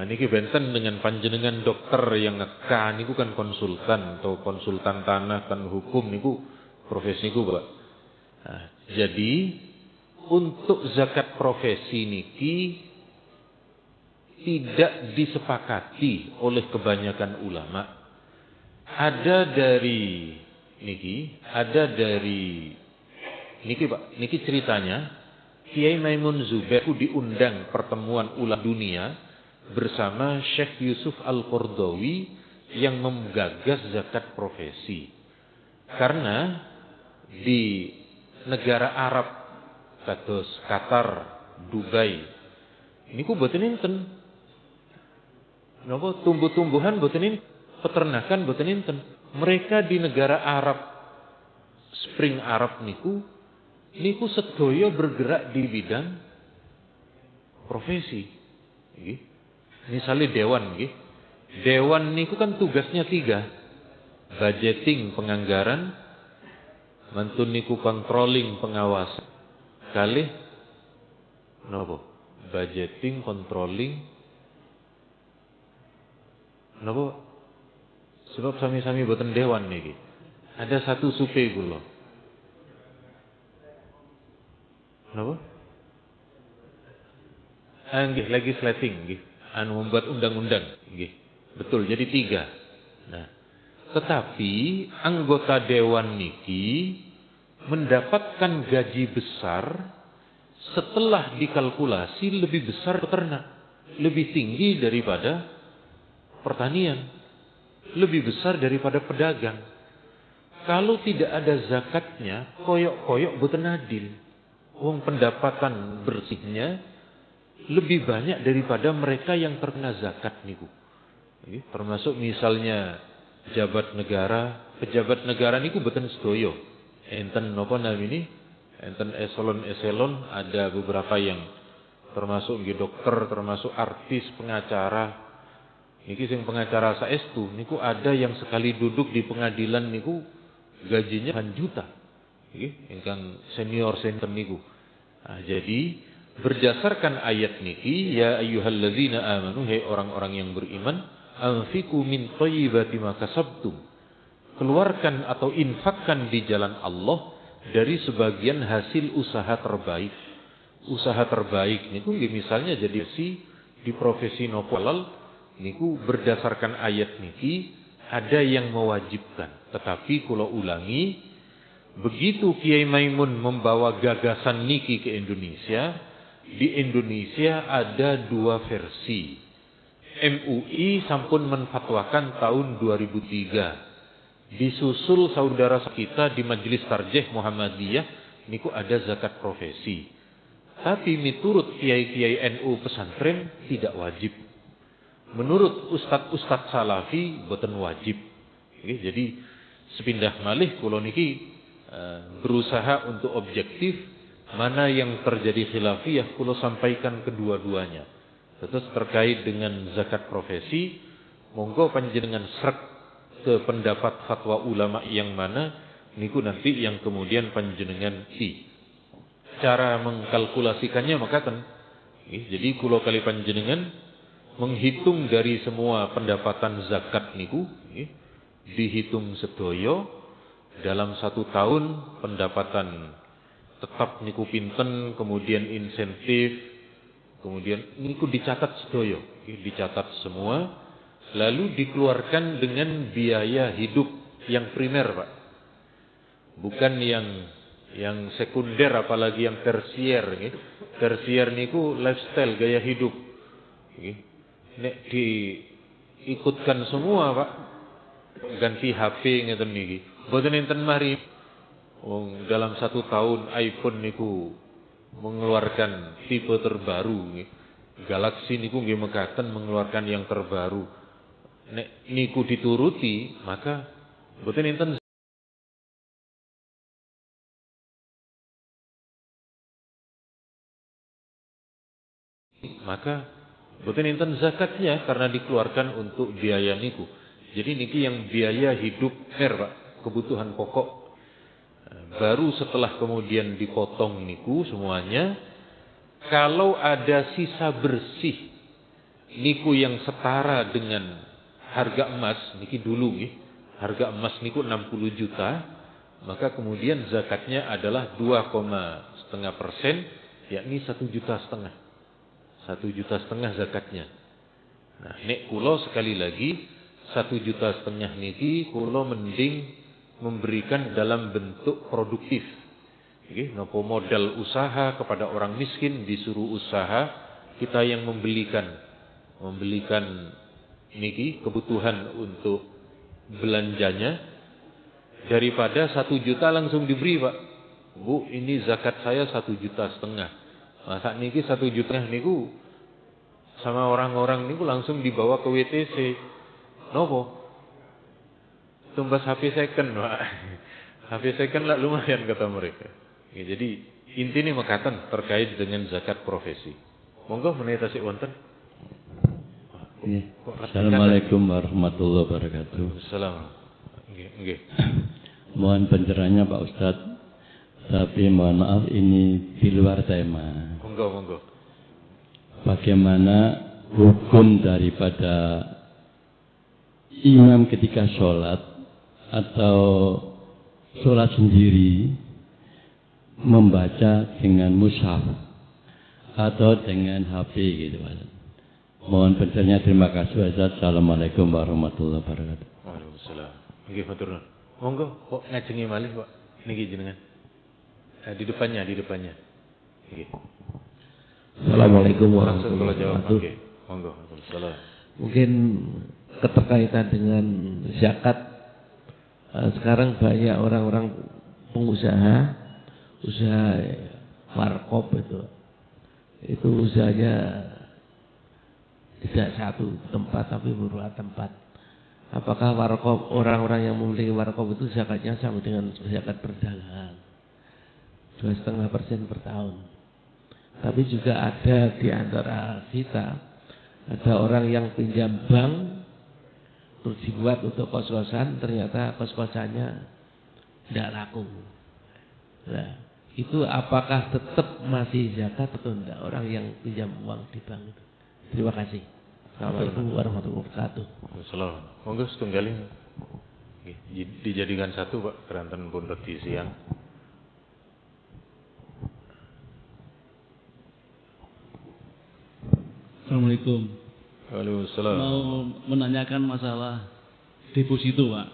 niki benten dengan panjenengan dokter yang ngeka niku kan konsultan atau konsultan tanah kan hukum niku profesiku, Pak. Nah, jadi untuk zakat profesi niki tidak disepakati oleh kebanyakan ulama. Ada dari niki Pak, niki ceritanya Kiai Maimun Zubair diundang pertemuan ulama dunia bersama Syekh Yusuf Al-Qaradawi yang menggagas zakat profesi. Karena di negara Arab kados Qatar, Dubai niku boten enten napa tumbuh-tumbuhan boten enten, peternakan boten enten. Mereka di negara Arab Spring Arab niku sedaya bergerak di bidang profesi nggih. Misale dewan nggih. Dewan niku kan tugasnya 3. Budgeting penganggaran, mantun niku controlling pengawasan. Kalih napa? Budgeting, controlling napa? Sebab sami-sami boten dewan niki. Ada satu supe kula. Napa? Nggih, legislating nggih. Membuat undang-undang nggih. Betul, jadi 3. Nah, tetapi anggota dewan niki mendapatkan gaji besar setelah dikalkulasi lebih besar peternak, lebih tinggi daripada pertanian, lebih besar daripada pedagang. Kalau tidak ada zakatnya, koyok-koyok boten adil. Wong pendapatan bersihnya lebih banyak daripada mereka yang terkena zakat niku. Termasuk misalnya pejabat negara niku boten sedaya. Enten napa namine? Enten eselon ada beberapa yang termasuk nggih dokter, termasuk artis, pengacara. Niki sing pengacara saestu niku ada yang sekali duduk di pengadilan niku gajinya juta. Nggih, ingkang senior niku. Nah, jadi berdasarkan ayat niki, ya ayyuhalladzina amanu, hai orang-orang yang beriman, anfiqu min thayyibati ma kasabtum. Keluarkan atau infakkan di jalan Allah dari sebagian hasil usaha terbaik. Usaha terbaik niku nggih misalnya jadi di profesi nopo halal niku berdasarkan ayat niki ada yang mewajibkan. Tetapi kula ulangi, begitu Kiai Maimun membawa gagasan niki ke Indonesia, di Indonesia ada 2 versi. MUI sampun menfatwakan tahun 2003. Disusul saudara kita di Majelis Tarjih Muhammadiyah niku ada zakat profesi. Tapi miturut kiai-kiai NU pesantren tidak wajib. Menurut ustaz-ustaz salafi boten wajib. Jadi sepindah malih kula niki berusaha untuk objektif, mana yang terjadi khilafiyah kula sampaikan kedua-duanya. Terus terkait dengan zakat profesi, monggo panjenengan srek ke pendapat fatwa ulama yang mana niku nanti yang kemudian panjenengan cara mengkalkulasikannya makaten. Jadi kula kali panjenengan menghitung dari semua pendapatan zakat niku dihitung sedaya dalam 1 tahun pendapatan tetap niku pinten, kemudian insentif, kemudian niku dicatat sedaya, dicatat semua. Lalu dikeluarkan dengan biaya hidup yang primer, Pak. bukan yang sekunder apalagi yang tersier nggih. Tersier niku lifestyle gaya hidup nggih. Nek diikutkan semua Pak, ganti HP ngeten niki. Mboten enten mari dalam 1 tahun iPhone niku mengeluarkan tipe terbaru nggih. Galaxy niku nggih mekaten mengeluarkan yang terbaru. Nek niku dituruti, maka mboten enten zakatnya karena dikeluarkan untuk biaya niku. Jadi niki yang biaya hidup Pak, kebutuhan pokok. Baru setelah kemudian dipotong niku semuanya, kalau ada sisa bersih niku yang setara dengan harga emas niki dulu nggih. Harga emas niku 60 juta, maka kemudian zakatnya adalah 2,5%, yakni 1,5 juta. 1,5 juta zakatnya. Nah, nek kula sekali lagi 1,5 juta niki kula mending memberikan dalam bentuk produktif. Nggih, napa modal usaha kepada orang miskin disuruh usaha, kita yang membelikan niki kebutuhan untuk belanjanya, daripada 1 juta langsung diberi Pak. Bu, ini zakat saya 1,5 juta. Masa niki 1 juta niku sama orang-orang niku langsung dibawa ke WTC. Nopo? Tumbas HP second Pak. HP second lah lumayan kata mereka. Ya, jadi intinya mekaten terkait dengan zakat profesi. Monggo menawi tasik wonten. Assalamualaikum warahmatullahi wabarakatuh. Assalamualaikum. Nggih. Mohon pencerahannya Pak Ustadz. Tapi mohon maaf ini di luar tema. Monggo. Bagaimana hukum daripada imam ketika sholat atau sholat sendiri membaca dengan mushaf atau dengan HP gitu Pak. Mohon penjelasannya, terima kasih Ustaz. Assalamualaikum warahmatullahi wabarakatuh. Waalaikumsalam. Nggih matur nuwun. Monggo kok ngajengi malih Pak niki jenengan. Di depannya. Nggih. Assalamualaikum warahmatullahi wabarakatuh. Nggih. Monggo. Waalaikumsalam. Mungkin keterkaitan dengan zakat. Sekarang banyak orang-orang pengusaha, usaha warkop itu usahanya tidak satu tempat tapi beberapa tempat. Apakah warkop, orang-orang yang memiliki warkop itu zakatnya sama dengan zakat perdagangan 2,5% per tahun? Tapi juga ada di antara kita ada orang yang pinjam bank terus dibuat untuk kos-kosan, ternyata kos-kosannya tidak laku. Nah, itu apakah tetap masih zakat atau tidak orang yang pinjam uang di bank itu? Terima kasih. Assalamualaikum warahmatullahi wabarakatuh. Assalamualaikum. Monggo setunggalin. Dijadikan satu Pak, keranten pun reti siang. Assalamualaikum. Waalaikumsalam. Mau menanyakan masalah deposito Pak.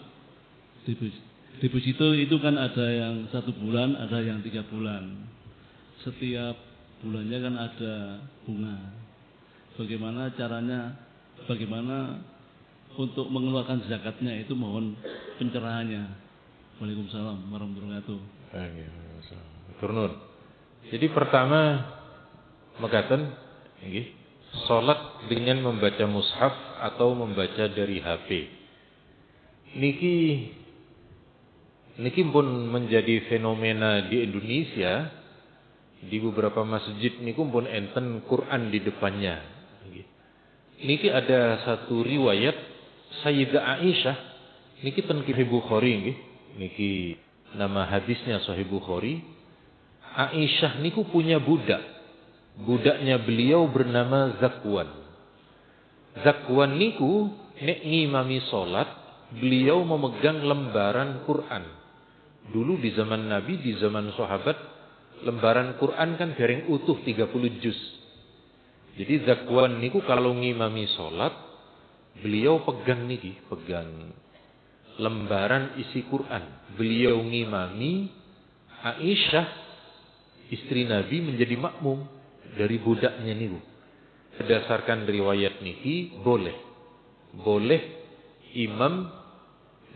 Deposito itu kan ada yang 1 bulan, ada yang 3 bulan. Setiap bulannya kan ada bunga. Bagaimana caranya, bagaimana untuk mengeluarkan zakatnya itu, mohon pencerahannya. Waalaikumsalam warahmatullahi wabarakatuh. Turun. Jadi pertama mekaten nggih, salat dengan membaca mushaf atau membaca dari HP. Niki pun menjadi fenomena di Indonesia. Di beberapa masjid niku pun enten Quran di depannya. Niki ada satu riwayat Sayyidah Aisyah, niki ten Sahih Bukhari nggih. Niki nama hadisnya Sahih Bukhari. Aisyah niku punya budak. Budaknya beliau bernama Zakwan. Zakwan niku nek ngimami salat, beliau memegang lembaran Quran. Dulu di zaman Nabi, di zaman sahabat, lembaran Quran kan dereng utuh 30 juz. Jadi Zakwan niku kalau ngimami salat, beliau pegang lembaran isi Quran. Beliau ngimami Aisyah istri Nabi menjadi makmum dari budaknya niku. Berdasarkan riwayat niki boleh imam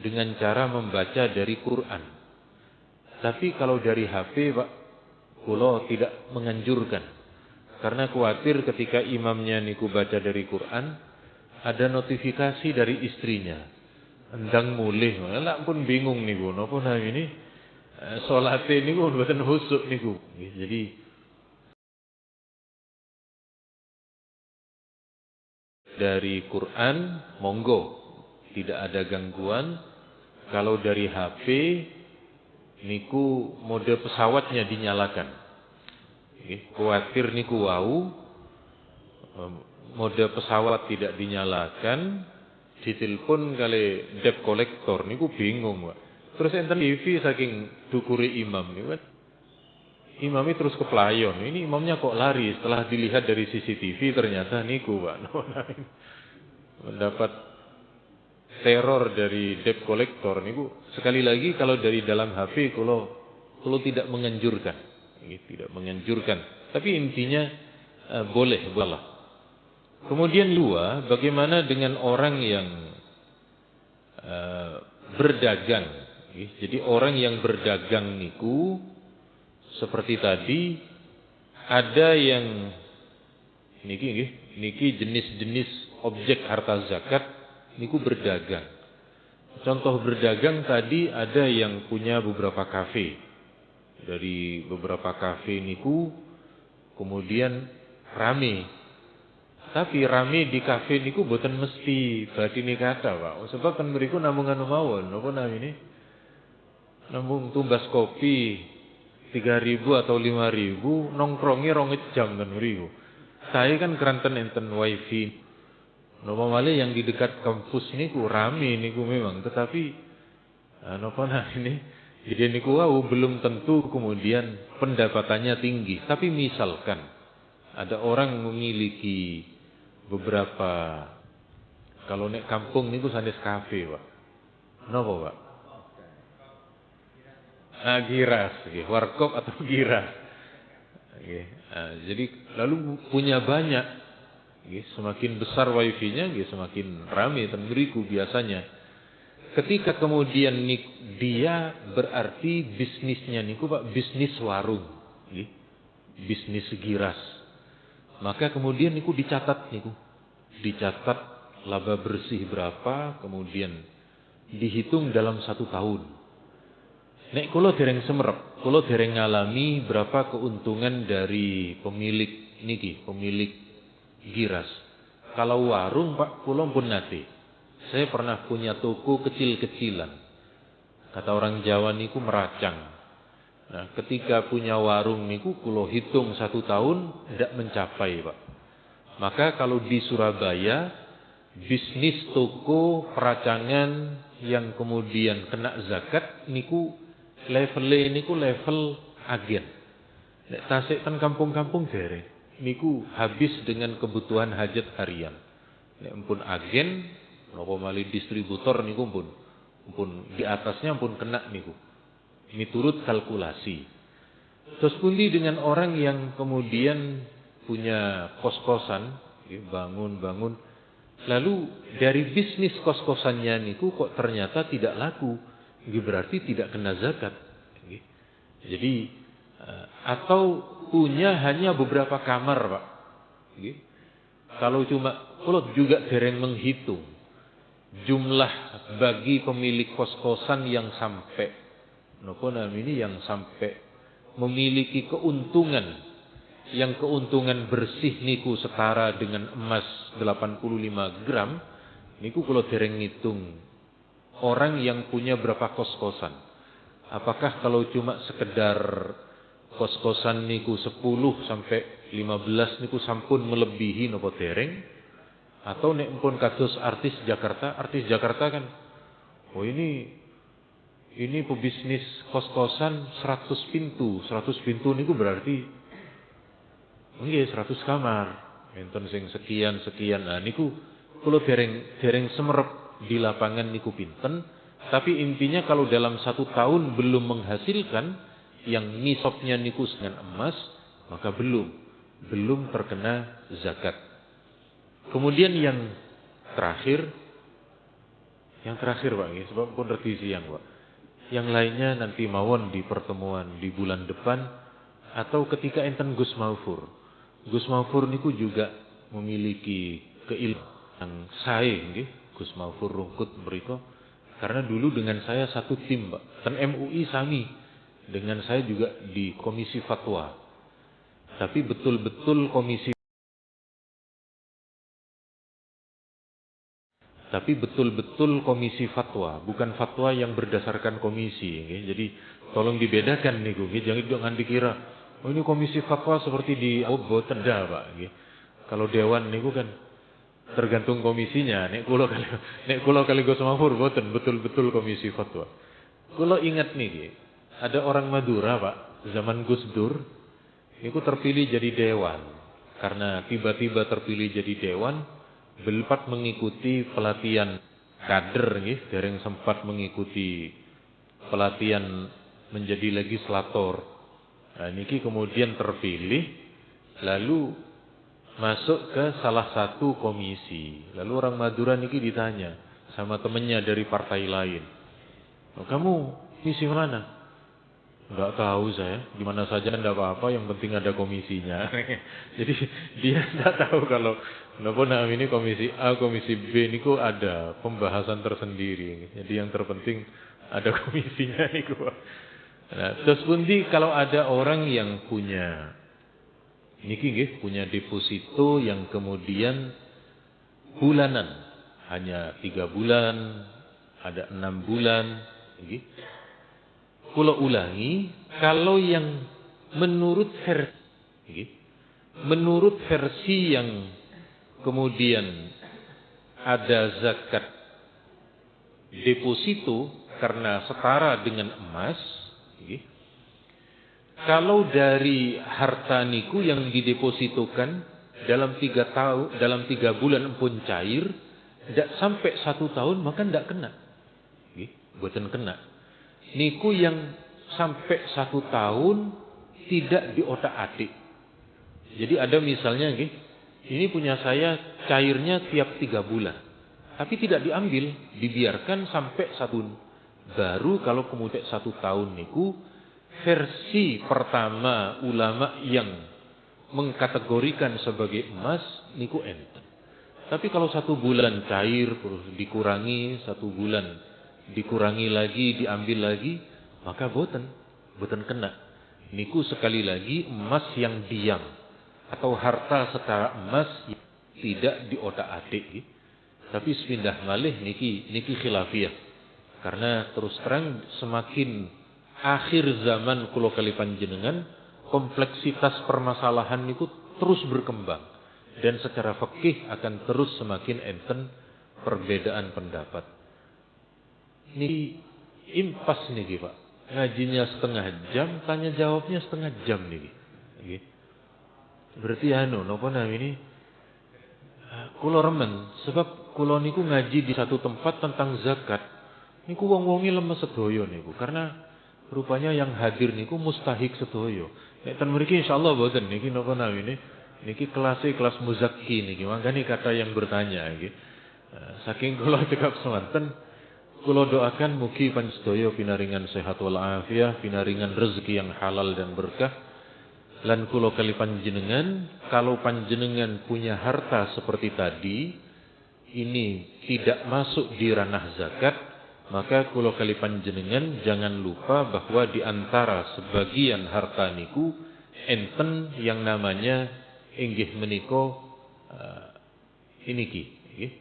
dengan cara membaca dari Quran. Tapi kalau dari HP Pak, kula tidak menganjurkan. Karena khawatir ketika imamnya niku baca dari Quran, ada notifikasi dari istrinya. Endang mulih, lah pun bingung niku, napa ini salate niku mboten husuk niku. Jadi dari Quran monggo, tidak ada gangguan. Kalau dari HP niku mode pesawatnya dinyalakan. Khawatir niku wau mode pesawat tidak dinyalakan, ditelepon kali debt collector niku bingung, Pak. Terus enten TV saking dukuri imam niku kan. Imamnya terus keplayon. Ini imamnya kok lari, setelah dilihat dari CCTV ternyata niku, Pak. Mendapat teror dari debt collector niku. Sekali lagi kalau dari dalam HP kalau tidak menganjurkan. Tidak menganjurkan. Tapi intinya boleh. Kemudian dua, bagaimana dengan orang yang berdagang? Jadi orang yang berdagang niku seperti tadi ada yang niki jenis-jenis objek harta zakat niku berdagang. Contoh berdagang tadi ada yang punya beberapa kafe. Dari beberapa kafe niku kemudian rame. Tapi rame di kafe niku boten mesti badine kata, Pak. Sebab kan mriku namung anu mawon, napa namine? Namung tumbas kopi 3.000 atau 5.000 nongkrongi 2 jam kan mriku. Saya kan keranten enten wifi. Napa malih yang di dekat kampus niku rame niku memang, tetapi napa namine? Jadi niku wau belum tentu kemudian pendapatannya tinggi. Tapi misalkan ada orang memiliki beberapa, kalau nek kampung niku sanes kafe, Pak. Napa, Pak? Giras, warkop atau giras. Jadi lalu punya banyak. Semakin besar wifi-nya, semakin ramai ten mriku biasanya. Ketika kemudian dia berarti bisnisnya niku, Pak, bisnis warung, bisnis giras. Maka kemudian niku dicatat laba bersih berapa, kemudian dihitung dalam 1 tahun. Nek kula dereng semerep, kula dereng ngalami berapa keuntungan dari pemilik giras. Kalau warung, Pak, kula pun nate. Saya pernah punya toko kecil-kecilan. Kata orang Jawa niku meracang. Nah, ketika punya warung niku kula hitung 1 tahun tidak mencapai, Pak. Maka kalau di Surabaya bisnis toko peracangan yang kemudian kena zakat niku level agen. Nek tasik ten kampung-kampung dereng niku habis dengan kebutuhan hajat harian. Nek pun agen napa malih distributor niku pun di atasnya pun kena niku. Ini turut kalkulasi. Terus pundi dengan orang yang kemudian punya kos-kosan, bangun, lalu dari bisnis kos-kosannya niku kok ternyata tidak laku, berarti tidak kena zakat. Jadi atau punya hanya beberapa kamar, Pak. Kalau cuma, kalau juga dereng menghitung jumlah bagi pemilik kos-kosan yang sampai yang sampai memiliki keuntungan, yang keuntungan bersih niku setara dengan emas 85 gram, niku kalau dereng ngitung orang yang punya berapa kos-kosan. Apakah kalau cuma sekedar kos-kosan niku 10 sampai 15 niku sampun melebihi napa dereng? Atau nek pun kados artis Jakarta kan, oh ini pebisnis kos-kosan 100 pintu niku berarti 100 kamar. Enten sing sekian. Nah niku kula dereng semerep di lapangan niku pinten, Tapi intinya kalau dalam 1 tahun belum menghasilkan yang nisabnya niku dengan emas, maka belum terkena zakat. Kemudian yang terakhir Pak, sebab pun reti siang Pak. Yang lainnya nanti mawon di pertemuan di bulan depan atau ketika enten Gus Maufur. Gus Maufur niku juga memiliki keilmuan yang sae nggih, Gus Maufur Rungkut mriko. Karena dulu dengan saya satu tim, Pak. Dan MUI sami. Dengan saya juga di komisi fatwa. Tapi betul-betul komisi fatwa, bukan fatwa yang berdasarkan komisi. Okay? Jadi tolong dibedakan nih, jangan dikira, oh ini komisi fatwa seperti di boten dah Pak. Okay? Kalau dewan niku kan tergantung komisinya. Nek kula kali Gus Maufur boten betul-betul komisi fatwa. Kula ingat nih, ada orang Madura Pak, zaman Gus Dur, niku terpilih jadi dewan. Karena tiba-tiba terpilih jadi dewan, belpat mengikuti pelatihan kader nggih, dereng sempat mengikuti pelatihan menjadi legislator. Nah, niki kemudian terpilih lalu masuk ke salah satu komisi. Lalu orang Madura niki ditanya sama temennya dari partai lain, oh, kamu misi mana? Enggak tahu saya, di mana saja enggak apa-apa, yang penting ada komisinya. Jadi dia enggak tahu kalau napa ini komisi A, komisi B niku ada pembahasan tersendiri. Jadi yang terpenting ada komisinya niku. Nah, terus pundi kalau ada orang yang punya niki nggih, punya deposito yang kemudian bulanan, hanya 3 bulan, ada 6 bulan, nggih. Kula ulangi, kalau yang menurut versi yang kemudian ada zakat deposito karena setara dengan emas, nggih. Kalau dari harta niku yang didepositokan dalam 3 bulan pun cair, tidak sampai 1 tahun, maka tidak kena. Boten kena. Niku yang sampai 1 tahun tidak diotak-atik. Jadi ada misalnya, ini punya saya cairnya tiap 3 bulan. Tapi tidak diambil, dibiarkan sampai 1 tahun. Baru kalau kemudian 1 tahun niku, versi pertama ulama yang mengkategorikan sebagai emas niku enten. Tapi kalau 1 bulan cair terus dikurangi, 1 bulan dikurangi lagi, diambil lagi, maka boten kena. Niku sekali lagi emas yang diam atau harta setara emas yang tidak diotak-atik. Tapi sepindah malih niki khilafiyah. Karena terus terang semakin akhir zaman kula kali panjenengan, kompleksitas permasalahan niku terus berkembang dan secara fikih akan terus semakin enten perbedaan pendapat. Niki impas niki Pak. Ngajinya setengah jam, tanya jawabnya setengah jam niki. Nggih. Berarti napa namanya kula remen sebab kula niku ngaji di satu tempat tentang zakat. Niku wong-wonge lemes sedaya niku karena rupanya yang hadir niku mustahik sedaya. Nek ten mriki insyaallah boten niki napa namine niki kelas muzakki niki. Mangkane kata yang bertanya nggih. Saking kula cekap semanten kula doakan mugi panjenengan pinaringan sehat wal afiah, pinaringan rezeki yang halal dan berkah. Lan kula kali panjenengan, kalau panjenengan punya harta seperti tadi, ini tidak masuk di ranah zakat, maka kula kali panjenengan jangan lupa bahwa di antara sebagian harta niku enten yang namanya inggih menika iniki nggih.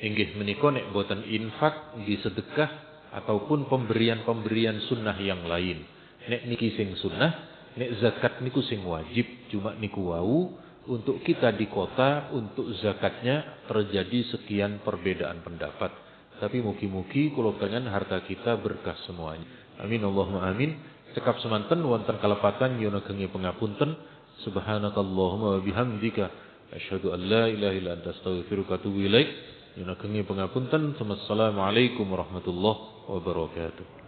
Inggih menika nek boten infak di sedekah ataupun pemberian-pemberian sunnah yang lain. Nek niki sing sunnah, nek zakat niku sing wajib, cuma niku wau untuk kita di kota untuk zakatnya terjadi sekian perbedaan pendapat. Tapi mugi-mugi kula pengen harta kita berkah semuanya. Amin Allahumma amin. Cekap semanten wonten kalepatan nyuwun ageng pangapunten. Subhanakallahumma wa bihamdika asyhadu an la ilaha illa anta astaghfiruka wa atubu ilaik. Yunakengi pengapunten. Assalamualaikum warahmatullahi wabarakatuh.